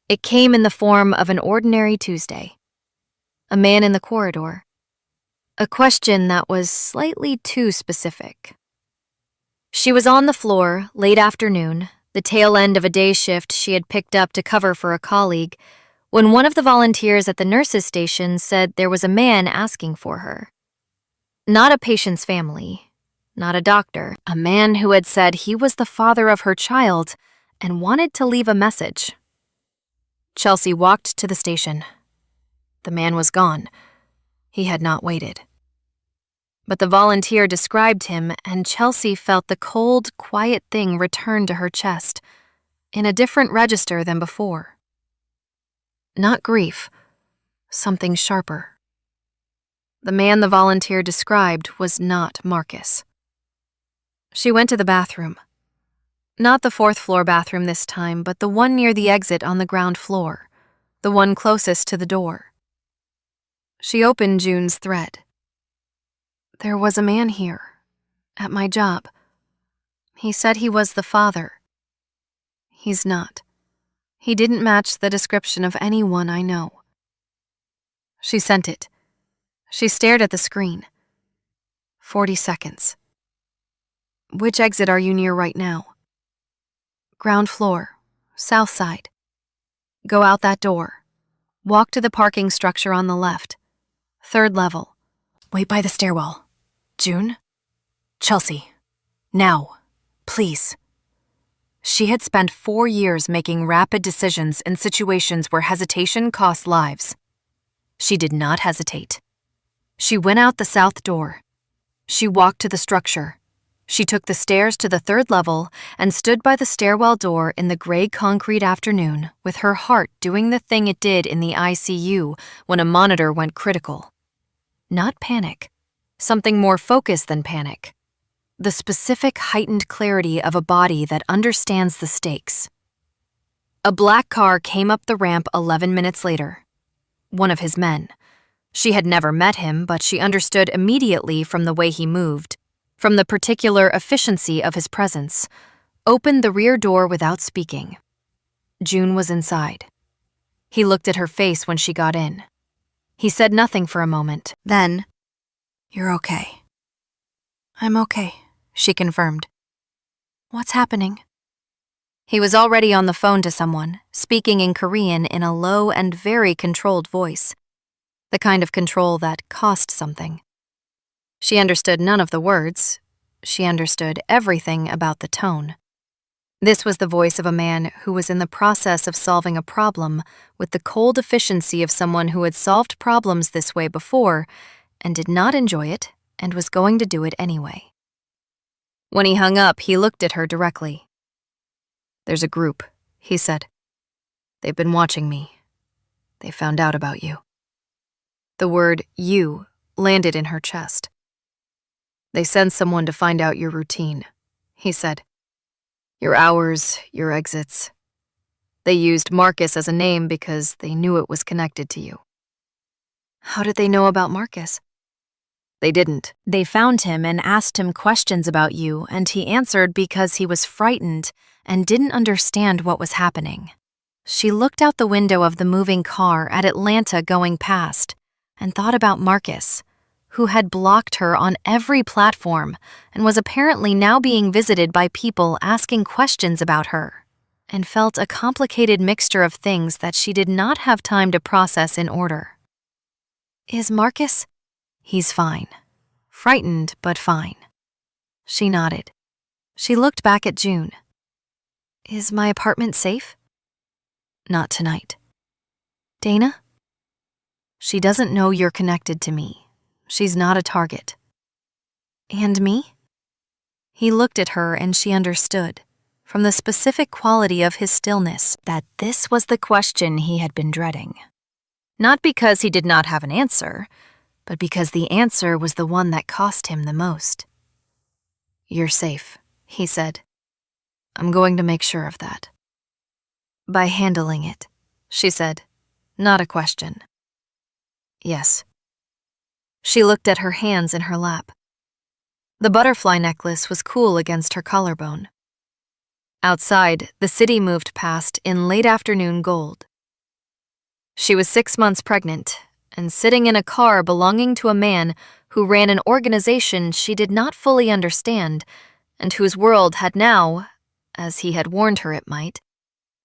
It came in the form of an ordinary Tuesday, a man in the corridor, a question that was slightly too specific. She was on the floor, late afternoon, the tail end of a day shift she had picked up to cover for a colleague, when one of the volunteers at the nurses' station said there was a man asking for her. Not a patient's family, not a doctor, a man who had said he was the father of her child and wanted to leave a message. Chelsea walked to the station. The man was gone. He had not waited. But the volunteer described him, and Chelsea felt the cold, quiet thing return to her chest, in a different register than before. Not grief, something sharper. The man the volunteer described was not Marcus. She went to the bathroom. Not the 4th floor bathroom this time, but the one near the exit on the ground floor, the one closest to the door. She opened June's thread. There was a man here, at my job. He said he was the father. He's not. He didn't match the description of anyone I know. She sent it. She stared at the screen. 40 seconds. Which exit are you near right now? Ground floor, south side. Go out that door. Walk to the parking structure on the left. 3rd level. Wait by the stairwell. June? Chelsea. Now. Please. She had spent 4 years making rapid decisions in situations where hesitation cost lives. She did not hesitate. She went out the south door. She walked to the structure. She took the stairs to the 3rd level and stood by the stairwell door in the gray concrete afternoon with her heart doing the thing it did in the ICU when a monitor went critical. Not panic. Something more focused than panic. The specific heightened clarity of a body that understands the stakes. A black car came up the ramp 11 minutes later. One of his men. She had never met him, but she understood immediately from the way he moved, from the particular efficiency of his presence, opened the rear door without speaking. June was inside. He looked at her face when she got in. He said nothing for a moment. Then, "You're okay." "I'm okay," she confirmed. "What's happening?" He was already on the phone to someone, speaking in Korean in a low and very controlled voice, the kind of control that cost something. She understood none of the words. She understood everything about the tone. This was the voice of a man who was in the process of solving a problem with the cold efficiency of someone who had solved problems this way before and did not enjoy it and was going to do it anyway. When he hung up, he looked at her directly. "There's a group," he said. "They've been watching me. They found out about you." The word "you" landed in her chest. "They sent someone to find out your routine," he said. "Your hours, your exits. They used Marcus as a name because they knew it was connected to you." "How did they know about Marcus?" "They didn't. They found him and asked him questions about you, and he answered because he was frightened and didn't understand what was happening." She looked out the window of the moving car at Atlanta going past and thought about Marcus, who had blocked her on every platform and was apparently now being visited by people asking questions about her, and felt a complicated mixture of things that she did not have time to process in order. "Is Marcus?" "He's fine. Frightened, but fine." She nodded. She looked back at June. "Is my apartment safe?" "Not tonight." "Dana?" "She doesn't know you're connected to me. She's not a target." "And me?" He looked at her and she understood, from the specific quality of his stillness, that this was the question he had been dreading. Not because he did not have an answer, but because the answer was the one that cost him the most. "You're safe," he said. "I'm going to make sure of that." "By handling it," she said, not a question. "Yes." She looked at her hands in her lap. The butterfly necklace was cool against her collarbone. Outside, the city moved past in late afternoon gold. She was 6 months pregnant and sitting in a car belonging to a man who ran an organization she did not fully understand and whose world had now, as he had warned her it might,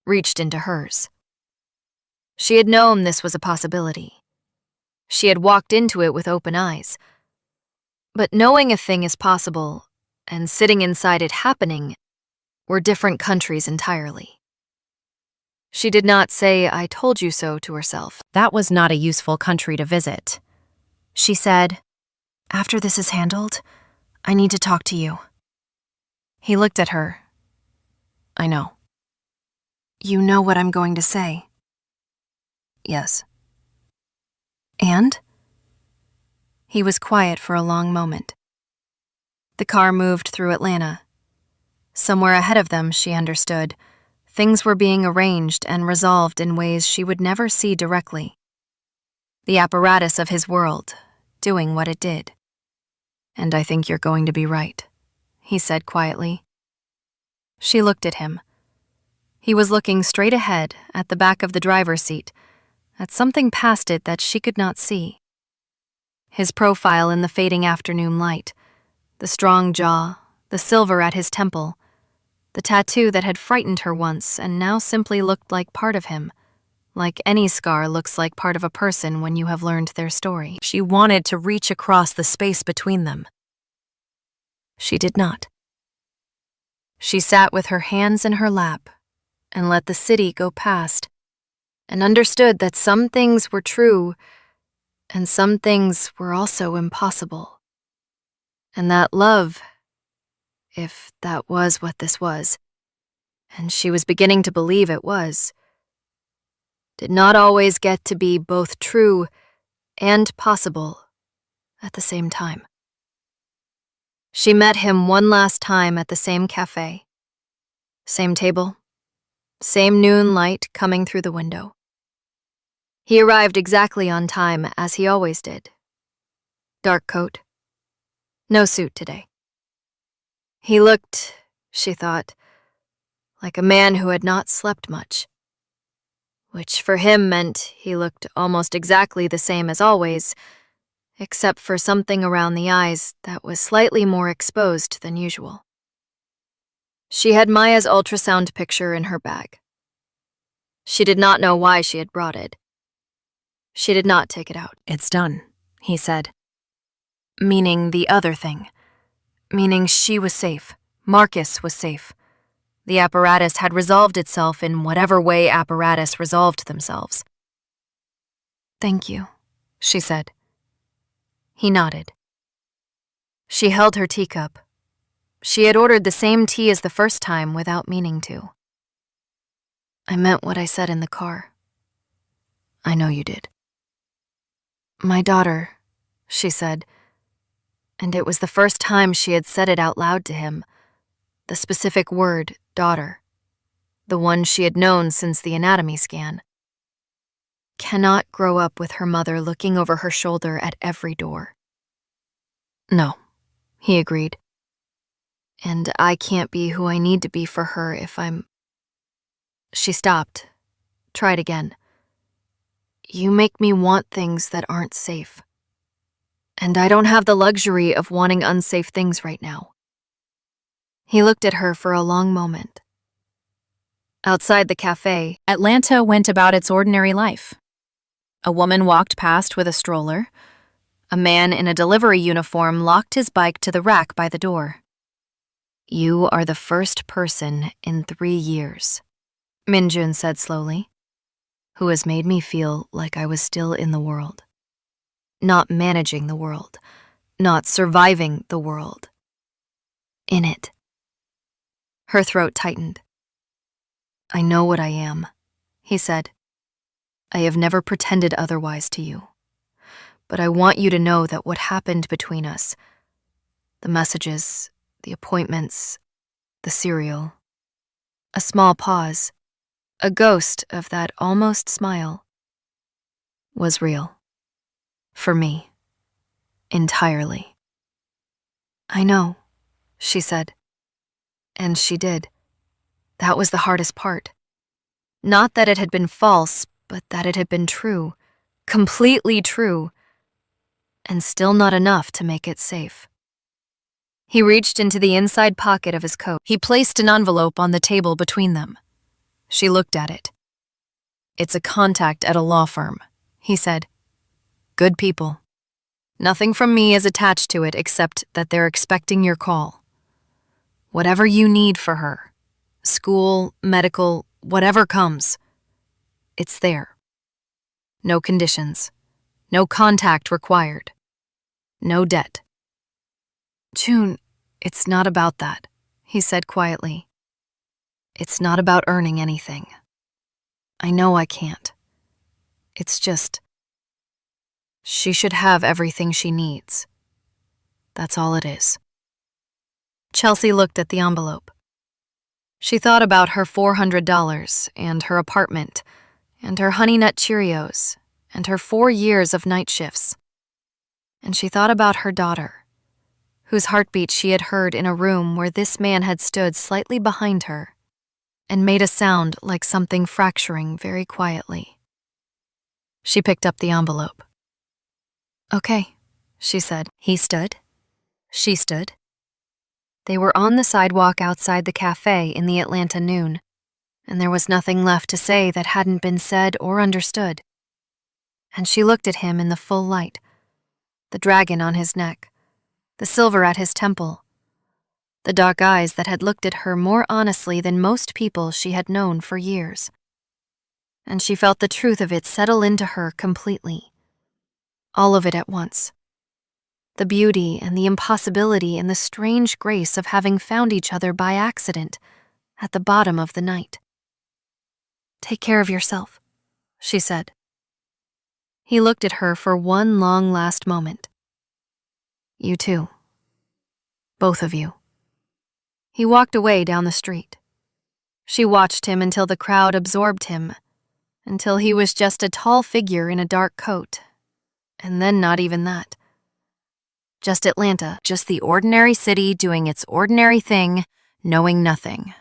reached into hers. She had known this was a possibility. She had walked into it with open eyes. But knowing a thing is possible and sitting inside it happening were different countries entirely. She did not say "I told you so" to herself. That was not a useful country to visit. She said, "After this is handled, I need to talk to you." He looked at her. "I know." "You know what I'm going to say?" "Yes." "And?" He was quiet for a long moment. The car moved through Atlanta. Somewhere ahead of them, she understood, things were being arranged and resolved in ways she would never see directly. The apparatus of his world, doing what it did. "And I think you're going to be right," he said quietly. She looked at him. He was looking straight ahead at the back of the driver's seat, at something past it that she could not see. His profile in the fading afternoon light, the strong jaw, the silver at his temple, the tattoo that had frightened her once and now simply looked like part of him, like any scar looks like part of a person when you have learned their story. She wanted to reach across the space between them. She did not. She sat with her hands in her lap and let the city go past, and understood that some things were true and some things were also impossible. And that love, if that was what this was, and she was beginning to believe it was, did not always get to be both true and possible at the same time. She met him one last time at the same cafe. Same table, same noon light coming through the window. He arrived exactly on time, as he always did. Dark coat. No suit today. He looked, she thought, like a man who had not slept much. Which for him meant he looked almost exactly the same as always, except for something around the eyes that was slightly more exposed than usual. She had Maya's ultrasound picture in her bag. She did not know why she had brought it. She did not take it out. "It's done," he said. Meaning the other thing. Meaning she was safe. Marcus was safe. The apparatus had resolved itself in whatever way apparatus resolved themselves. "Thank you," she said. He nodded. She held her teacup. She had ordered the same tea as the first time without meaning to. "I meant what I said in the car." "I know you did." "My daughter," she said, and it was the first time she had said it out loud to him, the specific word, daughter, the one she had known since the anatomy scan, cannot grow up with her mother looking over her shoulder at every door. "No," he agreed. "And I can't be who I need to be for her if I'm—" She stopped, tried again. "You make me want things that aren't safe. And I don't have the luxury of wanting unsafe things right now." He looked at her for a long moment. Outside the cafe, Atlanta went about its ordinary life. A woman walked past with a stroller. A man in a delivery uniform locked his bike to the rack by the door. "You are the first person in 3 years," Minjun said slowly, "who has made me feel like I was still in the world. Not managing the world, not surviving the world. In it." Her throat tightened. "I know what I am," he said. "I have never pretended otherwise to you. But I want you to know that what happened between us, the messages, the appointments, the cereal, a small pause, a ghost of that almost smile, was real. For me. Entirely." "I know," she said. And she did. That was the hardest part. Not that it had been false, but that it had been true. Completely true. And still not enough to make it safe. He reached into the inside pocket of his coat. He placed an envelope on the table between them. She looked at it. "It's a contact at a law firm," he said. "Good people. Nothing from me is attached to it except that they're expecting your call. Whatever you need for her, school, medical, whatever comes, it's there. No conditions, no contact required, no debt." "June, it's not about that," he said quietly. "It's not about earning anything. I know I can't. It's just, she should have everything she needs. That's all it is." Chelsea looked at the envelope. She thought about her $400 and her apartment and her Honey Nut Cheerios and her 4 years of night shifts. And she thought about her daughter, whose heartbeat she had heard in a room where this man had stood slightly behind her and made a sound like something fracturing very quietly. She picked up the envelope. "Okay," she said. He stood. She stood. They were on the sidewalk outside the cafe in the Atlanta noon, and there was nothing left to say that hadn't been said or understood. And she looked at him in the full light, the dragon on his neck, the silver at his temple, the dark eyes that had looked at her more honestly than most people she had known for years. And she felt the truth of it settle into her completely. All of it at once. The beauty and the impossibility and the strange grace of having found each other by accident at the bottom of the night. "Take care of yourself," she said. He looked at her for one long last moment. "You too. Both of you." He walked away down the street. She watched him until the crowd absorbed him, until he was just a tall figure in a dark coat, and then not even that. Just Atlanta, just the ordinary city doing its ordinary thing, knowing nothing.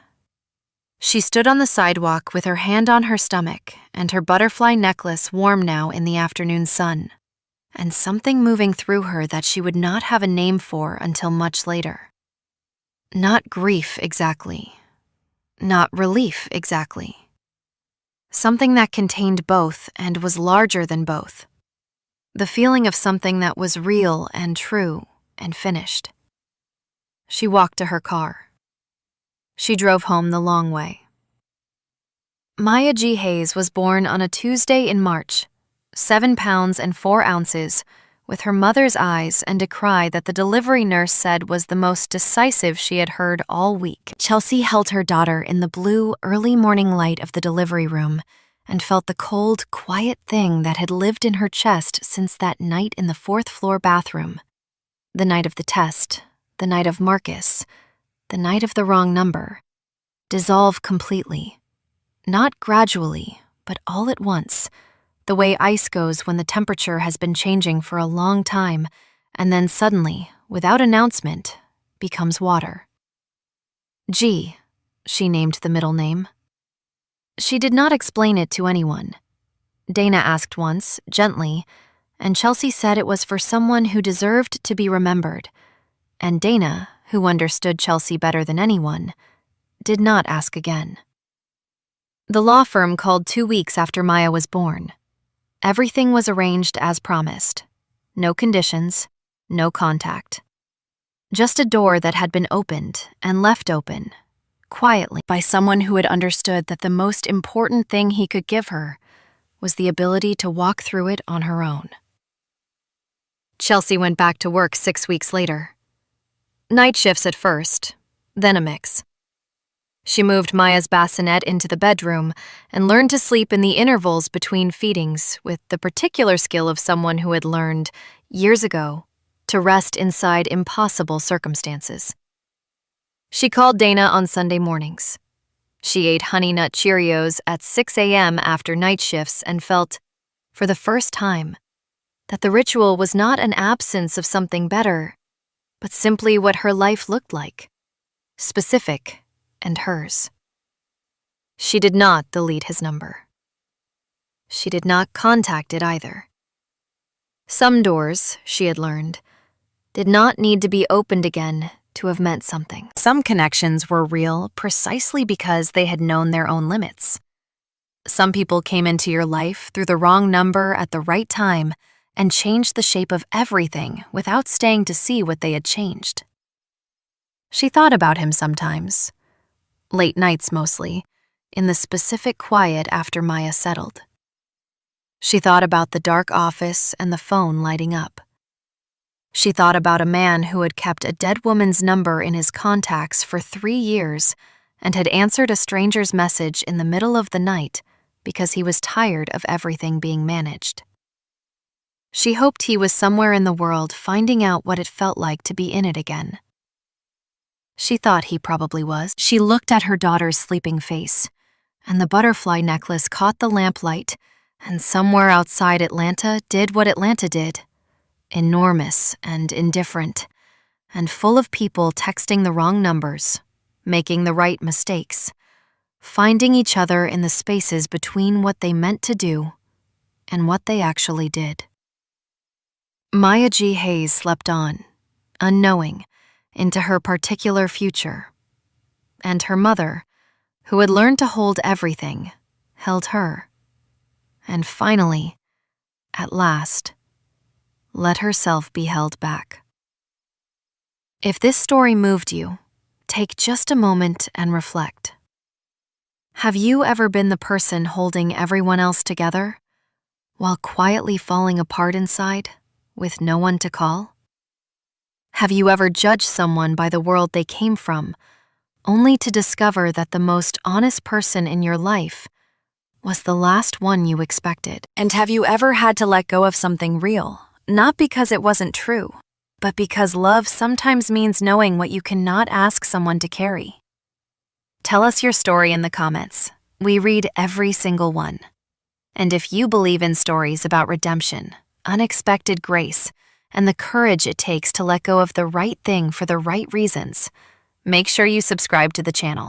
She stood on the sidewalk with her hand on her stomach and her butterfly necklace warm now in the afternoon sun, and something moving through her that she would not have a name for until much later. Not grief exactly. Not relief exactly. Something that contained both and was larger than both. The feeling of something that was real and true and finished. She walked to her car. She drove home the long way. Maya G. Hayes was born on a Tuesday in March, 7 pounds and 4 ounces, with her mother's eyes and a cry that the delivery nurse said was the most decisive she had heard all week. Chelsea held her daughter in the blue, early morning light of the delivery room and felt the cold, quiet thing that had lived in her chest since that night in the 4th floor bathroom. The night of the test, the night of Marcus, the night of the wrong number, dissolve completely. Not gradually, but all at once, the way ice goes when the temperature has been changing for a long time, and then suddenly, without announcement, becomes water. G, she named the middle name. She did not explain it to anyone. Dana asked once, gently, and Chelsea said it was for someone who deserved to be remembered, and Dana, who understood Chelsea better than anyone, did not ask again. The law firm called 2 weeks after Maya was born. Everything was arranged as promised. No conditions, no contact. Just a door that had been opened and left open, quietly, by someone who had understood that the most important thing he could give her was the ability to walk through it on her own. Chelsea went back to work 6 weeks later. Night shifts at first, then a mix. She moved Maya's bassinet into the bedroom and learned to sleep in the intervals between feedings with the particular skill of someone who had learned, years ago, to rest inside impossible circumstances. She called Dana on Sunday mornings. She ate Honey Nut Cheerios at 6 a.m. after night shifts and felt, for the first time, that the ritual was not an absence of something better, but simply what her life looked like, specific and hers. She did not delete his number. She did not contact it either. Some doors, she had learned, did not need to be opened again to have meant something. Some connections were real precisely because they had known their own limits. Some people came into your life through the wrong number at the right time and changed the shape of everything without staying to see what they had changed. She thought about him sometimes, late nights mostly, in the specific quiet after Maya settled. She thought about the dark office and the phone lighting up. She thought about a man who had kept a dead woman's number in his contacts for 3 years and had answered a stranger's message in the middle of the night because he was tired of everything being managed. She hoped he was somewhere in the world finding out what it felt like to be in it again. She thought he probably was. She looked at her daughter's sleeping face, and the butterfly necklace caught the lamplight, and somewhere outside Atlanta did what Atlanta did, enormous and indifferent, and full of people texting the wrong numbers, making the right mistakes, finding each other in the spaces between what they meant to do and what they actually did. Maya G. Hayes slept on, unknowing, into her particular future. And her mother, who had learned to hold everything, held her. And finally, at last, let herself be held back. If this story moved you, take just a moment and reflect. Have you ever been the person holding everyone else together, while quietly falling apart inside, with no one to call? Have you ever judged someone by the world they came from, only to discover that the most honest person in your life was the last one you expected? And have you ever had to let go of something real, not because it wasn't true, but because love sometimes means knowing what you cannot ask someone to carry? Tell us your story in the comments. We read every single one. And if you believe in stories about redemption, unexpected grace, and the courage it takes to let go of the right thing for the right reasons. Make sure you subscribe to the channel.